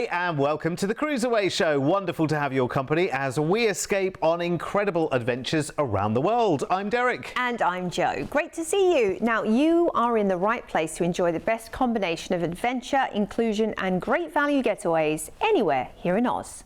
G'day and welcome to the CruiseAway show. Wonderful to have your company as we escape on incredible adventures around the world. I'm Derek. And I'm Jo. Great to see you. Now, you are in the right place to enjoy the best combination of adventure, inclusion and great value getaways anywhere here in Oz.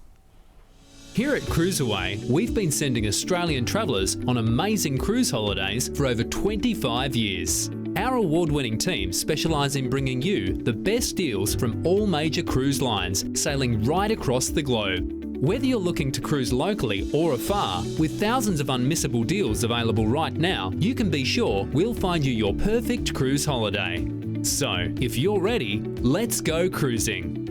Here at CruiseAway, we've been sending Australian travellers on amazing cruise holidays for over 25 years. Our award-winning team specialise in bringing you the best deals from all major cruise lines, sailing right across the globe. Whether you're looking to cruise locally or afar, with thousands of unmissable deals available right now, you can be sure we'll find you your perfect cruise holiday. So, if you're ready, let's go cruising.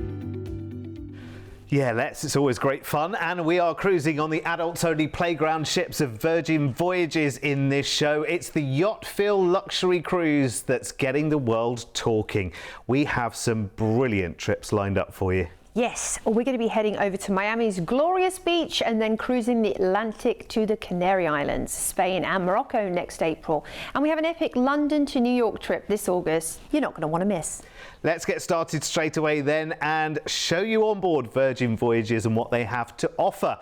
Yeah, it's always great fun, and we are cruising on the adults-only playground ships of Virgin Voyages in this show. It's the Yacht Feel luxury cruise that's getting the world talking. We have some brilliant trips lined up for you. Yes, we're going to be heading over to Miami's glorious beach and then cruising the Atlantic to the Canary Islands, Spain and Morocco next April. And we have an epic London to New York trip this August you're not going to want to miss. Let's get started straight away then and show you on board Virgin Voyages and what they have to offer.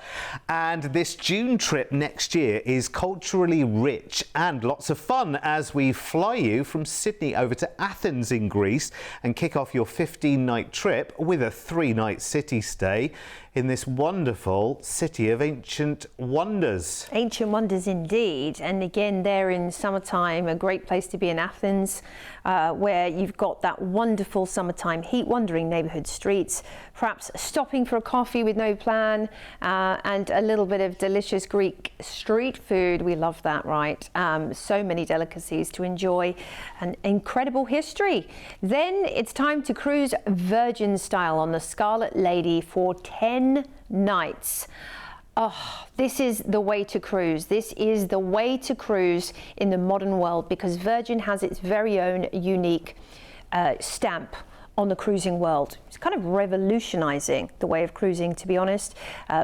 And this June trip next year is culturally rich and lots of fun as we fly you from Sydney over to Athens in Greece and kick off your 15-night trip with a 3-night city stay in this wonderful city of ancient wonders. Ancient wonders indeed. And again, there in summertime, a great place to be in Athens, where you've got that wonderful summertime heat, wandering neighborhood streets, perhaps stopping for a coffee with no plan, and a little bit of delicious Greek street food. We love that, right? So many delicacies to enjoy, an incredible history. Then it's time to cruise Virgin style on the Scarlet Lady for 10 nights. Oh, this is the way to cruise. This is the way to cruise in the modern world, because Virgin has its very own unique stamp on the cruising world. It's kind of revolutionizing the way of cruising, to be honest.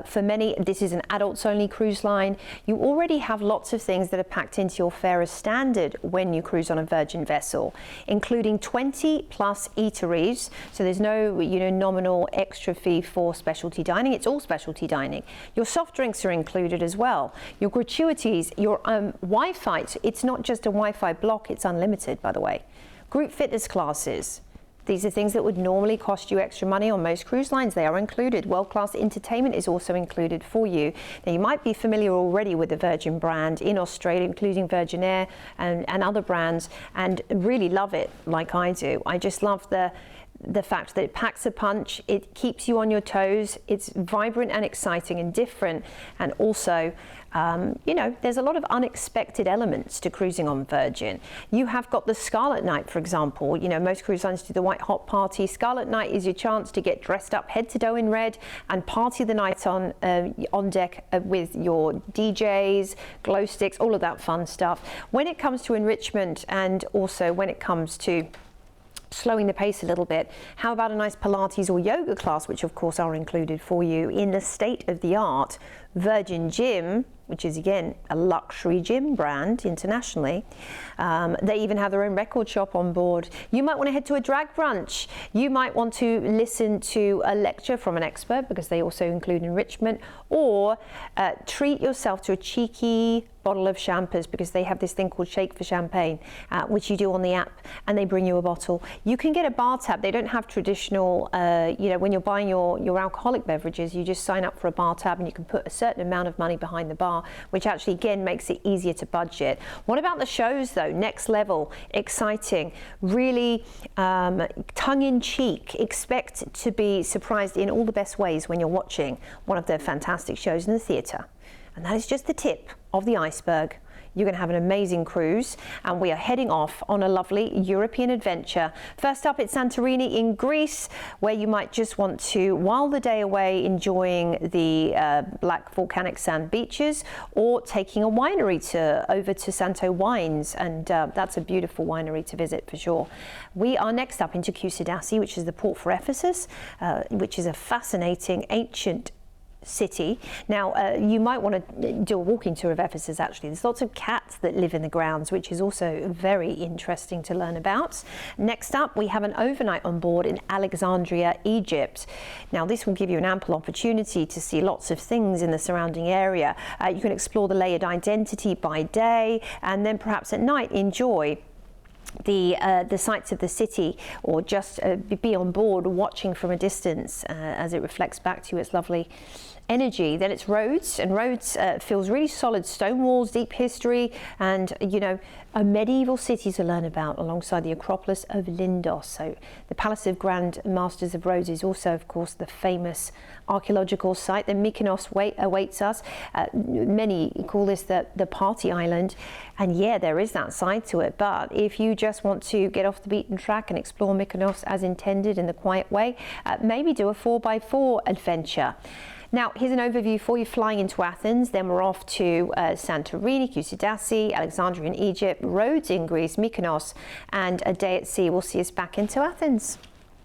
For many, this is an adults-only cruise line. You already have lots of things that are packed into your fare as standard when you cruise on a Virgin vessel, including 20+ eateries. So there's no, nominal extra fee for specialty dining. It's all specialty dining. Your soft drinks are included as well. Your gratuities, your Wi-Fi. It's not just a Wi-Fi block. It's unlimited, by the way. Group fitness classes. These are things that would normally cost you extra money on most cruise lines. They are included. World-class entertainment is also included for you. Now, you might be familiar already with the Virgin brand in Australia, including Virgin Air and other brands, and really love it like I do. I just love the fact that it packs a punch, it keeps you on your toes, it's vibrant and exciting and different, and also there's a lot of unexpected elements to cruising on Virgin. You have got the Scarlet Night, for example. Most cruise lines do the White Hot Party. Scarlet Night is your chance to get dressed up head to toe in red and party the night on deck with your DJs, glow sticks, all of that fun stuff. When it comes to enrichment, and also when it comes to slowing the pace a little bit, how about a nice Pilates or yoga class, which of course are included for you in the state-of-the-art Virgin Gym, which is again a luxury gym brand internationally. They even have their own record shop on board. You might want to head to a drag brunch. You might want to listen to a lecture from an expert, because they also include enrichment, or treat yourself to a cheeky bottle of champers, because they have this thing called Shake for Champagne, which you do on the app, and they bring you a bottle. You can get a bar tab. They don't have traditional, when you're buying your alcoholic beverages, you just sign up for a bar tab and you can put a certain amount of money behind the bar, which actually again makes it easier to budget. What about the shows though? Next level, exciting, really tongue-in-cheek. Expect to be surprised in all the best ways when you're watching one of their fantastic shows in the theatre. And that is just the tip of the iceberg. You're going to have an amazing cruise, and we are heading off on a lovely European adventure. First up, it's Santorini in Greece, where you might just want to while the day away enjoying the black volcanic sand beaches, or taking a winery over to Santo Wines, and that's a beautiful winery to visit for sure. We are next up into CruiseAway, which is the port for Ephesus, which is a fascinating ancient city. Now, you might want to do a walking tour of Ephesus, actually. There's lots of cats that live in the grounds, which is also very interesting to learn about. Next up, we have an overnight on board in Alexandria, Egypt. Now, this will give you an ample opportunity to see lots of things in the surrounding area. You can explore the layered identity by day, and then perhaps at night enjoy the sights of the city, or just be on board watching from a distance as it reflects back to you its lovely energy. Then it's Rhodes, and Rhodes feels really solid stone walls, deep history, and a medieval city to learn about alongside the Acropolis of Lindos. So the Palace of Grand Masters of Rhodes is also, of course, the famous archaeological site. Then Mykonos awaits us. Many call this the party island, and yeah, there is that side to it. But if you just want to get off the beaten track and explore Mykonos as intended in the quiet way, maybe do a 4x4 adventure. Now, here's an overview for you flying into Athens. Then we're off to Santorini, Kusadasi, Alexandria in Egypt, Rhodes in Greece, Mykonos, and a day at sea will see us back into Athens.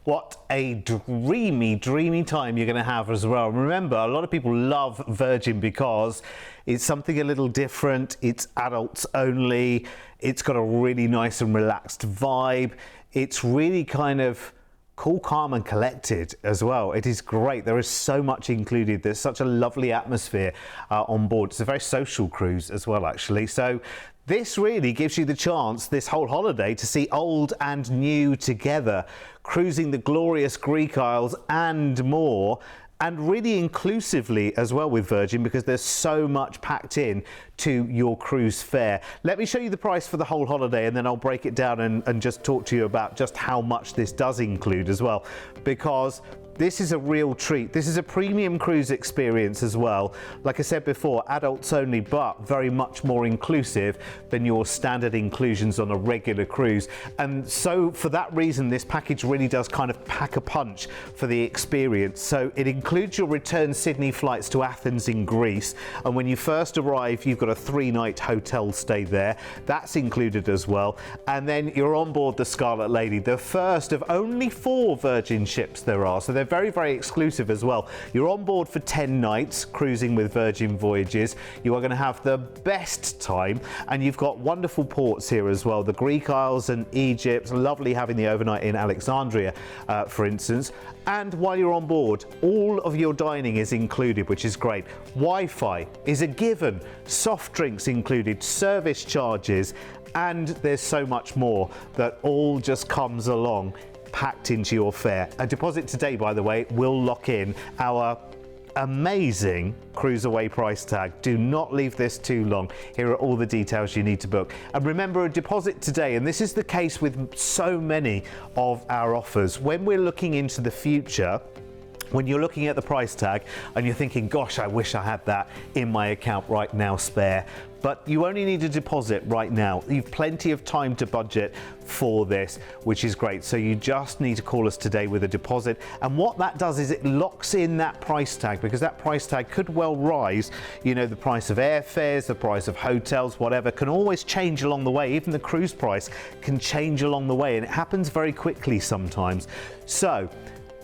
What a dreamy, dreamy time you're going to have as well. Remember, a lot of people love Virgin because it's something a little different. It's adults only. It's got a really nice and relaxed vibe. It's really kind of cool, calm and collected as well. It is great. There is so much included. There's such a lovely atmosphere on board. It's a very social cruise as well, actually. So this really gives you the chance this whole holiday to see old and new together, cruising the glorious Greek Isles and more, and really inclusively as well with Virgin, because there's so much packed in to your cruise fare. Let me show you the price for the whole holiday, and then I'll break it down and just talk to you about just how much this does include as well, because this is a real treat. This is a premium cruise experience as well. Like I said before, adults only, but very much more inclusive than your standard inclusions on a regular cruise. And so for that reason, this package really does kind of pack a punch for the experience. So it includes your return Sydney flights to Athens in Greece. And when you first arrive, you've got a 3-night hotel stay there. That's included as well. And then you're on board the Scarlet Lady, the first of only 4 Virgin ships there are. So they're very, very exclusive as well. You're on board for 10 nights cruising with Virgin Voyages. You are going to have the best time, and you've got wonderful ports here as well. The Greek Isles and Egypt. Lovely having the overnight in Alexandria, for instance. And while you're on board, all of your dining is included, which is great. Wi-Fi is a given, soft drinks included, service charges, and there's so much more that all just comes along packed into your fare. A deposit today, by the way, will lock in our amazing CruiseAway price tag. Do not leave this too long. Here are all the details you need to book. And remember, a deposit today, and this is the case with so many of our offers. When we're looking into the future, when you're looking at the price tag and you're thinking, gosh, I wish I had that in my account right now spare, but you only need a deposit right now. You've plenty of time to budget for this, which is great. So you just need to call us today with a deposit. And what that does is it locks in that price tag, because that price tag could well rise. You know, the price of airfares, the price of hotels, whatever, can always change along the way. Even the cruise price can change along the way, and it happens very quickly sometimes. So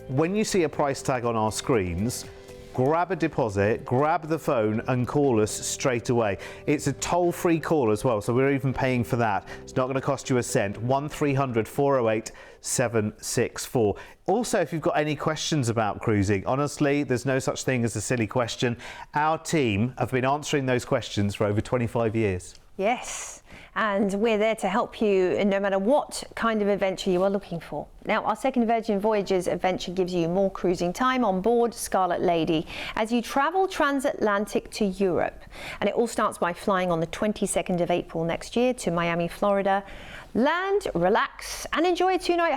when you see a price tag on our screens, grab a deposit, grab the phone and call us straight away. It's a toll-free call as well, so we're even paying for that. It's not going to cost you a cent. 1300 408 764. Also, if you've got any questions about cruising, honestly, there's no such thing as a silly question. Our team have been answering those questions for over 25 years. Yes, and we're there to help you no matter what kind of adventure you are looking for. Now, our second Virgin Voyages adventure gives you more cruising time on board Scarlet Lady as you travel transatlantic to Europe. And it all starts by flying on the 22nd of April next year to Miami, Florida. Land, relax, and enjoy a 2-night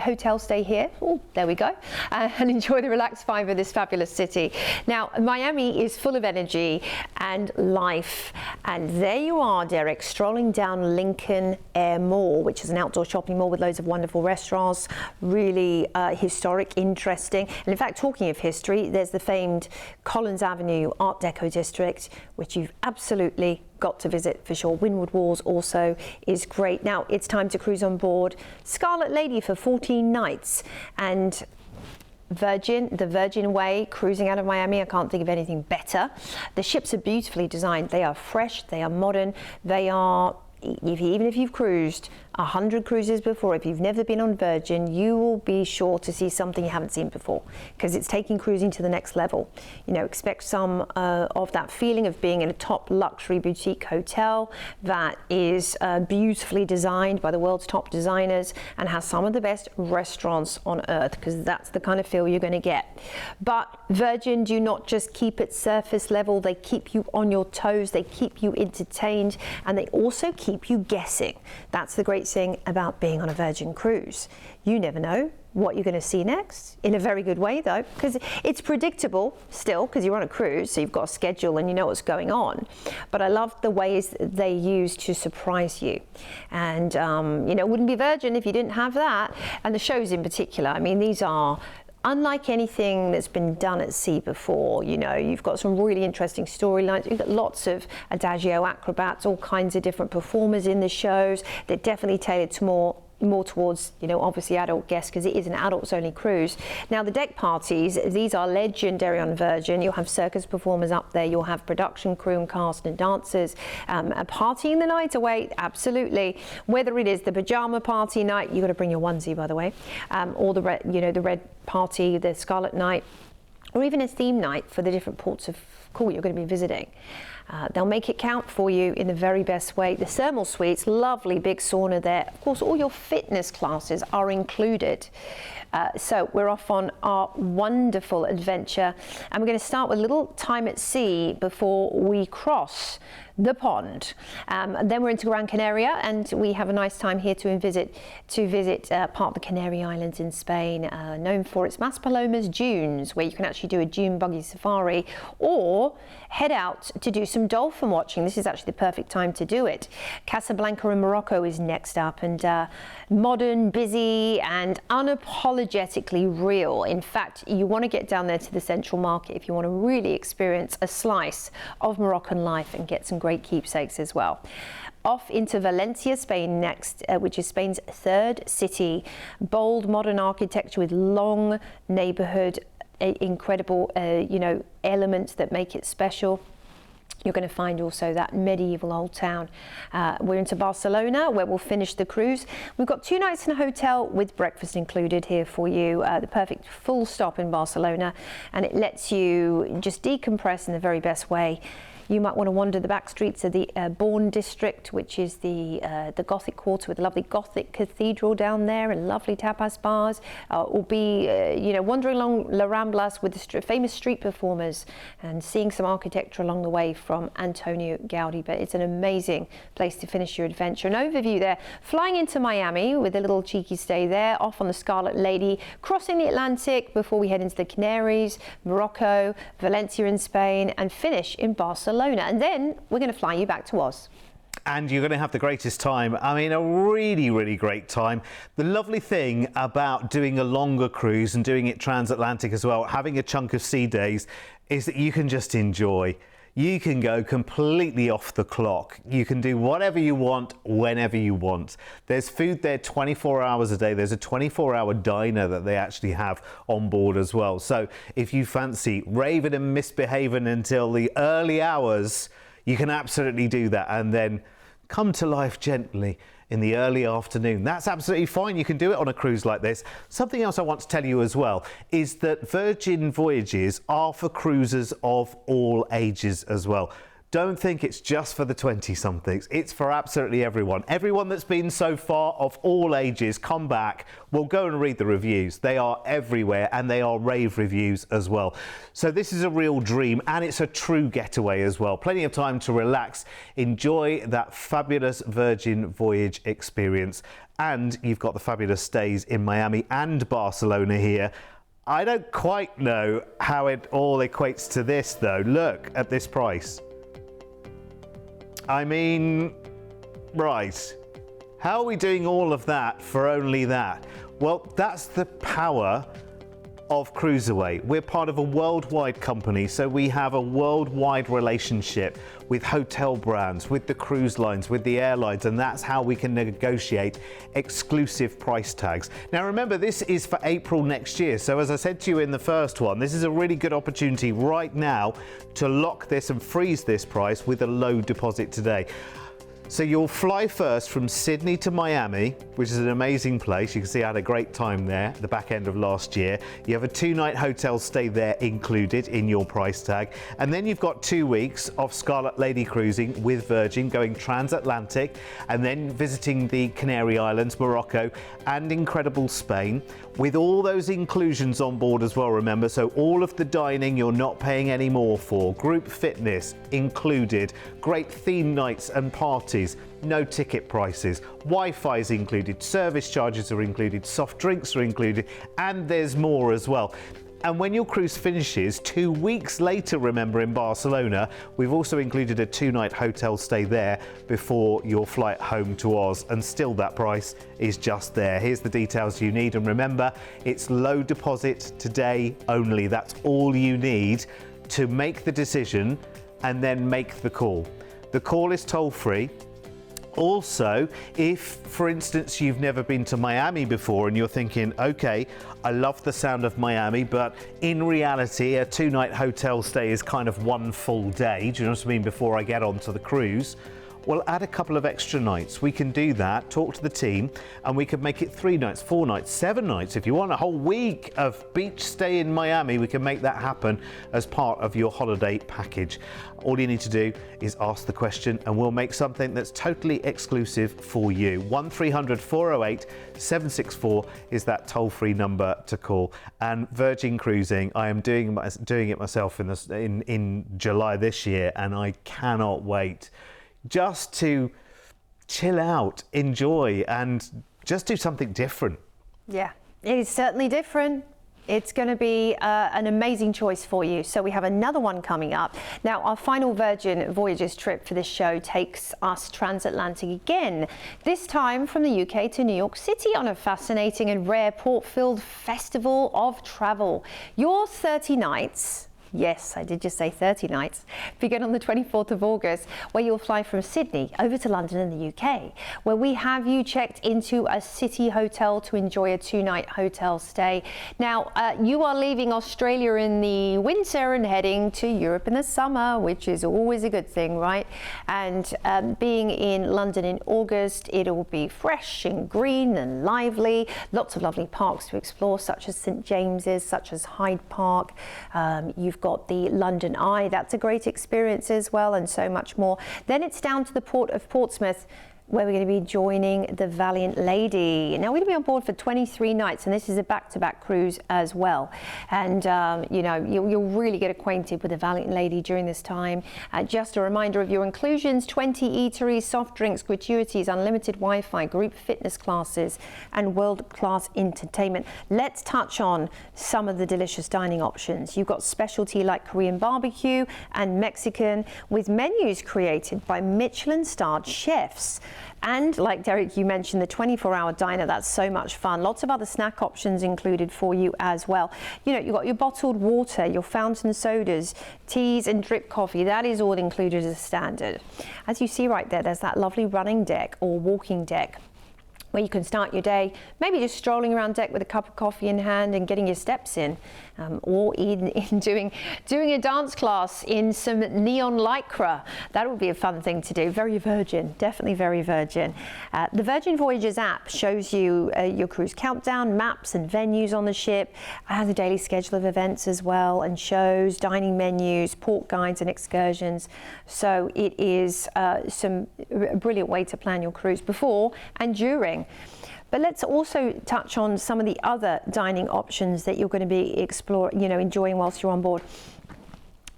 hotel stay here. Oh, there we go. And enjoy the relaxed vibe of this fabulous city. Now, Miami is full of energy and life. And there you are, Derek, strolling down Lincoln Air Mall, which is an outdoor shopping mall with loads of wonderful restaurants, really historic, interesting. And in fact, talking of history, there's the famed Collins Avenue Art Deco district, which you've absolutely got to visit for sure. Windward Walls also is great. Now it's time to cruise on board Scarlet Lady for 14 nights, and Virgin, the Virgin Way, cruising out of Miami. I can't think of anything better. The ships are beautifully designed. They are fresh, they are modern, they are, even if you've cruised 100 cruises before, if you've never been on Virgin, you will be sure to see something you haven't seen before, because it's taking cruising to the next level. You know, expect some of that feeling of being in a top luxury boutique hotel that is beautifully designed by the world's top designers and has some of the best restaurants on earth, because that's the kind of feel you're going to get. But Virgin do not just keep it surface level, they keep you on your toes, they keep you entertained, and they also keep you guessing. That's the great thing about being on a Virgin cruise. You never know what you're going to see next, in a very good way though, because it's predictable still, because you're on a cruise, so you've got a schedule and you know what's going on. But I love the ways they use to surprise you, and you know, it wouldn't be Virgin if you didn't have that. And the shows in particular, I mean, these are unlike anything that's been done at sea before. You know, you've got some really interesting storylines. You've got lots of adagio acrobats, all kinds of different performers in the shows. They're definitely tailored to more towards, you know, obviously adult guests, because it is an adults only cruise. Now the deck parties, these are legendary on Virgin. You'll have circus performers up there, you'll have production crew and cast and dancers, partying the night away, absolutely. Whether it is the pajama party night, you've got to bring your onesie by the way, or the red, you know, the red party, the scarlet night, or even a theme night for the different ports of call you're going to be visiting. They'll make it count for you in the very best way. The thermal suites, lovely big sauna there. Of course, all your fitness classes are included. So we're off on our wonderful adventure, and we're going to start with a little time at sea before we cross the pond. And then we're into Gran Canaria, and we have a nice time here to visit part of the Canary Islands in Spain, known for its Maspalomas dunes, where you can actually do a dune buggy safari, or head out to do some dolphin watching. This is actually the perfect time to do it. Casablanca in Morocco is next up, and modern, busy, and unapologetically real. In fact, you want to get down there to the Central Market if you want to really experience a slice of Moroccan life and get some great keepsakes as well. Off into Valencia, Spain next, which is Spain's third city. Bold modern architecture with long neighborhood, incredible you know, elements that make it special. You're going to find also that medieval old town. We're into Barcelona, where we'll finish the cruise. We've got 2 nights in a hotel with breakfast included here for you. The perfect full stop in Barcelona, and it lets you just decompress in the very best way. You might want to wander the back streets of the Born district, which is the Gothic quarter with a lovely Gothic cathedral down there and lovely tapas bars, or be you know, wandering along La Ramblas with the famous street performers and seeing some architecture along the way from Antonio Gaudi. But it's an amazing place to finish your adventure. An overview there, flying into Miami with a little cheeky stay there, off on the Scarlet Lady, crossing the Atlantic before we head into the Canaries, Morocco, Valencia in Spain, and finish in Barcelona. And then we're going to fly you back to Oz. And you're going to have the greatest time. I mean, a really, really great time. The lovely thing about doing a longer cruise and doing it transatlantic as well, having a chunk of sea days, is that you can just enjoy. You can go completely off the clock. You can do whatever you want, whenever you want. There's food there 24 hours a day. There's a 24-hour diner that they actually have on board as well. So if you fancy raving and misbehaving until the early hours, you can absolutely do that, and then come to life gently in the early afternoon. That's absolutely fine. You can do it on a cruise like this. Something else I want to tell you as well is that Virgin Voyages are for cruisers of all ages as well. Don't think it's just for the 20-somethings. It's for absolutely everyone. Everyone that's been so far, of all ages, come back. Well, go and read the reviews. They are everywhere, and they are rave reviews as well. So this is a real dream, and it's a true getaway as well. Plenty of time to relax, enjoy that fabulous Virgin voyage experience. And you've got the fabulous stays in Miami and Barcelona here. I don't quite know how it all equates to this, though. Look at this price. I mean, right, how are we doing all of that for only that? Well, that's the power of CruiseAway. We're part of a worldwide company, so we have a worldwide relationship with hotel brands, with the cruise lines, with the airlines, and that's how we can negotiate exclusive price tags. Now remember, this is for April next year, so as I said to you in the first one, this is a really good opportunity right now to lock this and freeze this price with a low deposit today. So you'll fly first from Sydney to Miami, which is an amazing place. You can see I had a great time there at the back end of last year. You have a 2-night hotel stay there included in your price tag. And then you've got 2 weeks of Scarlet Lady cruising with Virgin, going transatlantic, and then visiting the Canary Islands, Morocco, and incredible Spain, with all those inclusions on board as well, remember. So all of the dining you're not paying any more for, group fitness included, great theme nights and parties, no ticket prices, Wi-Fi is included, service charges are included, soft drinks are included, and there's more as well. And when your cruise finishes 2 weeks later, remember, in Barcelona, we've also included a 2-night hotel stay there before your flight home to Oz, and still that price is just there. Here's the details you need, and remember, it's low deposit today only. That's all you need to make the decision and then make the call. The call is toll-free. Also, if, for instance, you've never been to Miami before and you're thinking, okay, I love the sound of Miami, but in reality, a 2-night hotel stay is kind of 1 full day, do you know what I mean, before I get onto the cruise, well, add a couple of extra nights. We can do that, talk to the team, and we can make it 3 nights, 4 nights, 7 nights. If you want a whole week of beach stay in Miami, we can make that happen as part of your holiday package. All you need to do is ask the question and we'll make something that's totally exclusive for you. 1300 408 764 is that toll-free number to call. And Virgin Cruising, I am doing it myself in July this year, and I cannot wait just to chill out, enjoy, and just do something different. Yeah, it is certainly different. It's going to be an amazing choice for you. So we have another one coming up. Now, our final Virgin Voyages trip for this show takes us transatlantic again, this time from the UK to New York City on a fascinating and rare port-filled festival of travel. Your 30 nights, yes, I did just say 30 nights, begin on the 24th of August, where you'll fly from Sydney over to London in the UK, where we have you checked into a city hotel to enjoy a 2-night hotel stay. Now, you are leaving Australia in the winter and heading to Europe in the summer, which is always a good thing, right? And being in London in August, it'll be fresh and green and lively. Lots of lovely parks to explore, such as St James's, such as Hyde Park. You've got the London Eye, that's a great experience as well, and so much more. Then it's down to the port of Portsmouth, where we're going to be joining the Valiant Lady. Now, we're going to be on board for 23 nights, and this is a back-to-back cruise as well. And, you know, you'll really get acquainted with the Valiant Lady during this time. Just a reminder of your inclusions: 20 eateries, soft drinks, gratuities, unlimited Wi-Fi, group fitness classes, and world-class entertainment. Let's touch on some of the delicious dining options. You've got specialty like Korean barbecue and Mexican, with menus created by Michelin-starred chefs. And like Derek, you mentioned the 24-hour diner. That's so much fun. Lots of other snack options included for you as well. You know, you've got your bottled water, your fountain sodas, teas and drip coffee. That is all included as standard. As you see right there, there's that lovely running deck or walking deck, where you can start your day, maybe just strolling around deck with a cup of coffee in hand and getting your steps in, or in doing a dance class in some neon lycra. That would be a fun thing to do. Very Virgin, definitely very Virgin. The Virgin Voyages app shows you your cruise countdown, maps and venues on the ship, has a daily schedule of events as well, and shows, dining menus, port guides and excursions. So it is a brilliant way to plan your cruise before and during. But let's also touch on some of the other dining options that you're going to be enjoying whilst you're on board.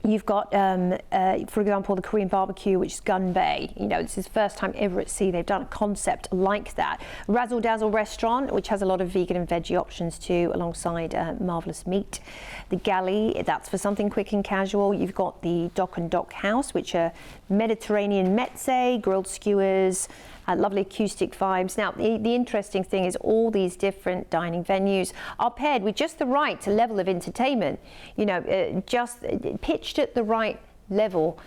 You've got, for example, the Korean barbecue, which is Gun Bay. You know, this is the first time ever at sea they've done a concept like that. Razzle Dazzle restaurant, which has a lot of vegan and veggie options too, alongside marvellous meat. The Galley, that's for something quick and casual. You've got the Dock and Dock House, which are Mediterranean mezze, grilled skewers, lovely acoustic vibes. Now, the interesting thing is all these different dining venues are paired with just the right level of entertainment, you know, just pitched at the right level,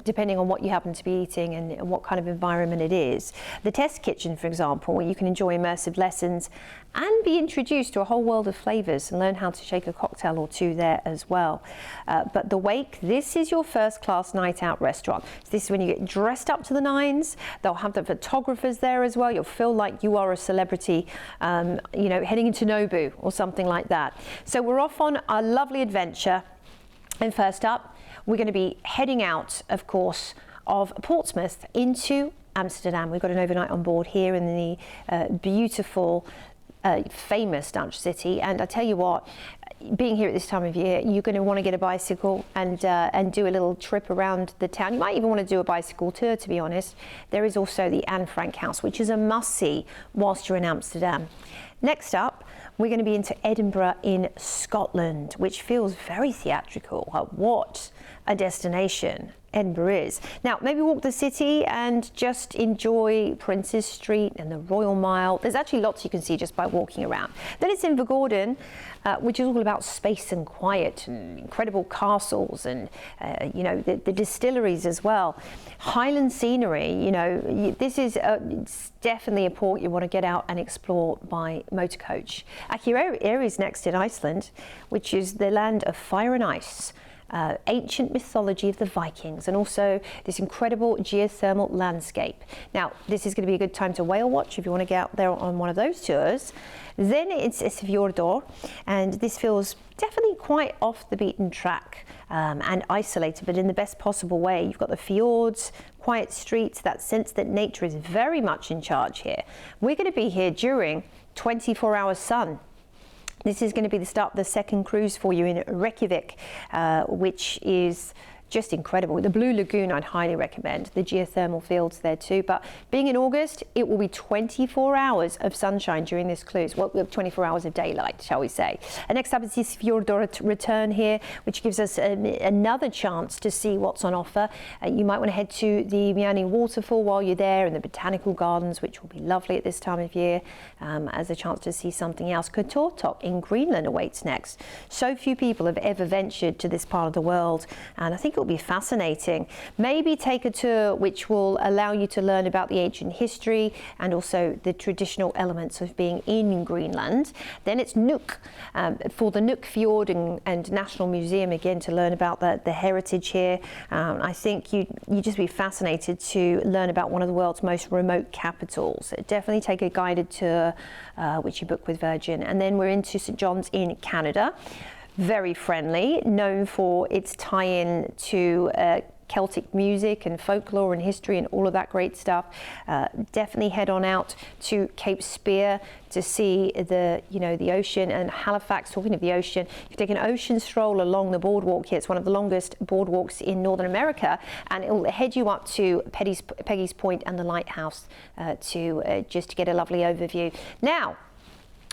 depending on what you happen to be eating and what kind of environment it is. The test kitchen, for example, where you can enjoy immersive lessons and be introduced to a whole world of flavours and learn how to shake a cocktail or two there as well. But the Wake, this is your first class night out restaurant. So this is when you get dressed up to the nines. They'll have the photographers there as well. You'll feel like you are a celebrity, you know, heading into Nobu or something like that. So we're off on a lovely adventure. And first up, we're going to be heading out, of course, of Portsmouth into Amsterdam. We've got an overnight on board here in the beautiful, famous Dutch city. And I tell you what, being here at this time of year, you're going to want to get a bicycle and do a little trip around the town. You might even want to do a bicycle tour, to be honest. There is also the Anne Frank House, which is a must-see whilst you're in Amsterdam. Next up, we're going to be into Edinburgh in Scotland, which feels very theatrical. What a destination Edinburgh is. Now, maybe walk the city and just enjoy Princes Street and the Royal Mile. There's actually lots you can see just by walking around. Then it's Invergordon, which is all about space and quiet and incredible castles and, you know, the distilleries as well. Highland scenery, you know, this is it's definitely a port you want to get out and explore by motor coach. Akureyri is next in Iceland, which is the land of fire and ice. Ancient mythology of the Vikings, and also this incredible geothermal landscape. Now, this is going to be a good time to whale watch if you want to get out there on one of those tours. Then it's Isfjordur, and this feels definitely quite off the beaten track and isolated, but in the best possible way. You've got the fjords, quiet streets, that sense that nature is very much in charge here. We're going to be here during 24-hour sun. This is going to be the start of the second cruise for you in Reykjavik, which is just incredible. The Blue Lagoon I'd highly recommend. The geothermal fields there too. But being in August, it will be 24 hours of sunshine during this cruise. Well, 24 hours of daylight, shall we say. And next up is this Fjordur return here, which gives us another chance to see what's on offer. You might want to head to the Miani waterfall while you're there, and the botanical gardens, which will be lovely at this time of year, as a chance to see something else. Qaqortoq in Greenland awaits next. So few people have ever ventured to this part of the world, and I think will be fascinating. Maybe take a tour which will allow you to learn about the ancient history and also the traditional elements of being in Greenland. Then it's Nuuk for the Nuuk Fjord and National Museum, again, to learn about the heritage here. I think you just be fascinated to learn about one of the world's most remote capitals. Definitely take a guided tour which you book with Virgin. And then we're into St. John's in Canada. Very friendly, known for its tie-in to Celtic music and folklore and history and all of that great stuff. Definitely head on out to Cape Spear to see the ocean. And Halifax, talking of the ocean, you take an ocean stroll along the boardwalk here. It's one of the longest boardwalks in Northern America, and it will head you up to Peggy's Point and the lighthouse to just get a lovely overview. Now,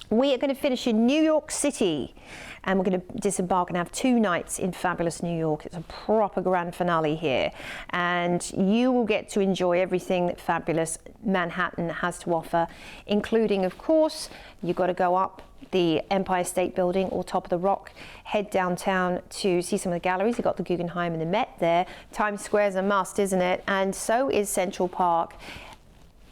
we are going to finish in New York City, and we're going to disembark and have 2 nights in fabulous New York. It's a proper grand finale here, and you will get to enjoy everything that fabulous Manhattan has to offer, including, of course, you've got to go up the Empire State Building or top of the Rock, head downtown to see some of the galleries. You've got the Guggenheim and the Met there. Times Square's a must, isn't it? And so is Central Park.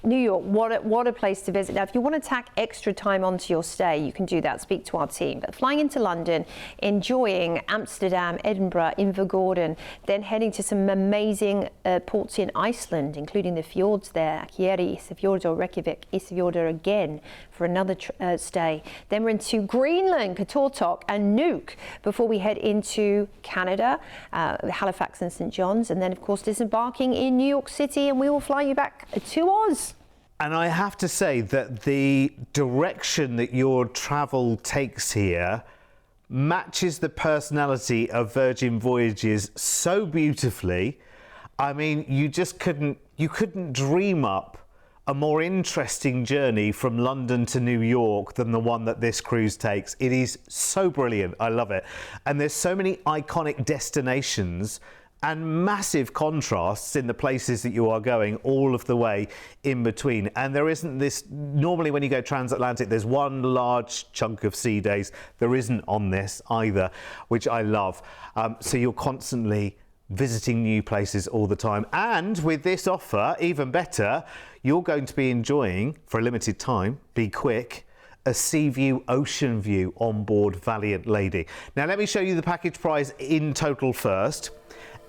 New York, what a place to visit. Now, if you want to tack extra time onto your stay, you can do that. Speak to our team. But flying into London, enjoying Amsterdam, Edinburgh, Invergordon, then heading to some amazing ports in Iceland, including the fjords there, Akureyri, Isfjordur, Reykjavik, Isfjordur again for another stay. Then we're into Greenland, Qaqortoq and Nuuk before we head into Canada, Halifax and St. John's, and then of course disembarking in New York City, and we will fly you back to Oz. And I have to say that the direction that your travel takes here matches the personality of Virgin Voyages so beautifully. I mean, you couldn't dream up a more interesting journey from London to New York than the one that this cruise takes. It is so brilliant. I love it. And there's so many iconic destinations and massive contrasts in the places that you are going all of the way in between. And there isn't this, normally when you go transatlantic, there's one large chunk of sea days. There isn't on this either, which I love. So you're constantly visiting new places all the time. And with this offer, even better, you're going to be enjoying, for a limited time, be quick, a sea view, ocean view on board Valiant Lady. Now let me show you the package price in total first,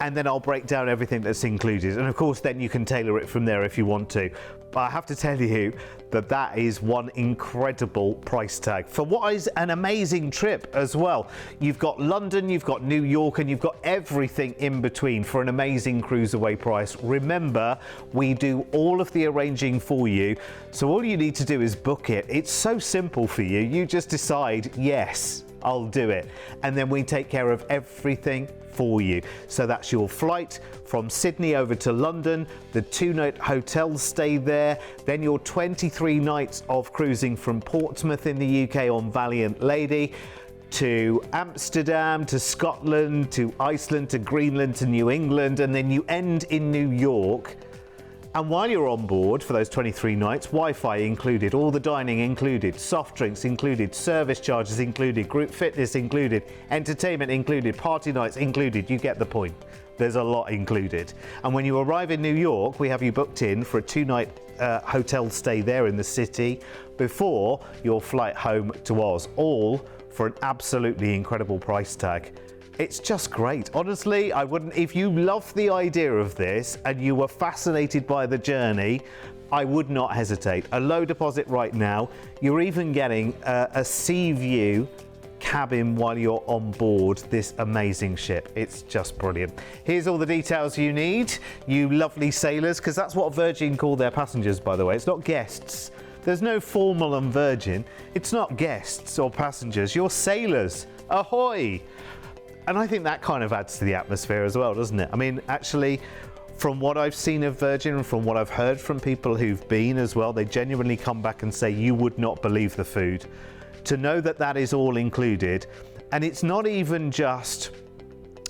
and then I'll break down everything that's included. And of course, then you can tailor it from there if you want to. But I have to tell you that that is one incredible price tag for what is an amazing trip as well. You've got London, you've got New York, and you've got everything in between for an amazing CruiseAway price. Remember, we do all of the arranging for you. So all you need to do is book it. It's so simple for you. You just decide, yes, I'll do it. And then we take care of everything for you. So that's your flight from Sydney over to London, the 2-night hotel stay there, then your 23 nights of cruising from Portsmouth in the UK on Valiant Lady, to Amsterdam, to Scotland, to Iceland, to Greenland, to New England, and then you end in New York. And while you're on board for those 23 nights, Wi-Fi included, all the dining included, soft drinks included, service charges included, group fitness included, entertainment included, party nights included. You get the point. There's a lot included. And when you arrive in New York, we have you booked in for a 2-night hotel stay there in the city before your flight home to Oz, all for an absolutely incredible price tag. It's just great. Honestly, I wouldn't, if you love the idea of this and you were fascinated by the journey, I would not hesitate. A low deposit right now. You're even getting a sea view cabin while you're on board this amazing ship. It's just brilliant. Here's all the details you need, you lovely sailors, because that's what Virgin call their passengers, by the way. It's not guests. There's no formal on Virgin. It's not guests or passengers. You're sailors. Ahoy! And I think that kind of adds to the atmosphere as well, doesn't it? I mean, actually, from what I've seen of Virgin and from what I've heard from people who've been as well, they genuinely come back and say, you would not believe the food. To know that that is all included, and it's not even just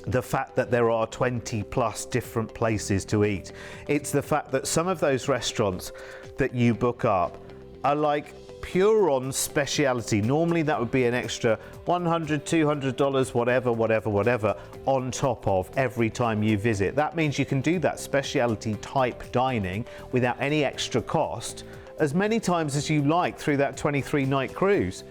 the fact that there are 20 plus different places to eat. It's the fact that some of those restaurants that you book up are like pure on speciality. Normally that would be an extra $100, $200, whatever, on top of every time you visit. That means you can do that speciality type dining without any extra cost as many times as you like through that 23-night cruise.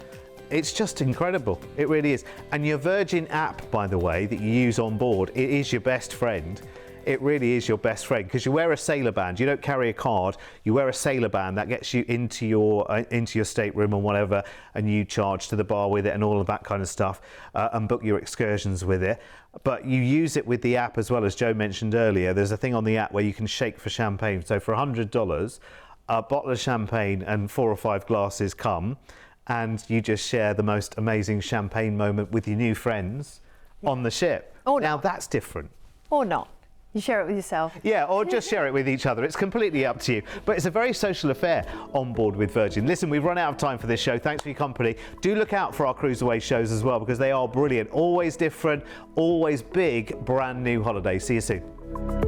It's just incredible. It really is. And your Virgin app, by the way, that you use on board, it is your best friend. It really is your best friend, because you wear a sailor band. You don't carry a card. You wear a sailor band that gets you into your stateroom and whatever, and you charge to the bar with it and all of that kind of stuff, and book your excursions with it. But you use it with the app as well, as Joe mentioned earlier. There's a thing on the app where you can shake for champagne. So for $100, a bottle of champagne and 4 or 5 glasses come, and you just share the most amazing champagne moment with your new friends on the ship. Or now not. that's different. Or not. You share it with yourself. Yeah, or just share it with each other. It's completely up to you. But it's a very social affair on board with Virgin. Listen, we've run out of time for this show. Thanks for your company. Do look out for our CruiseAway shows as well, because they are brilliant. Always different, always big, brand new holidays. See you soon.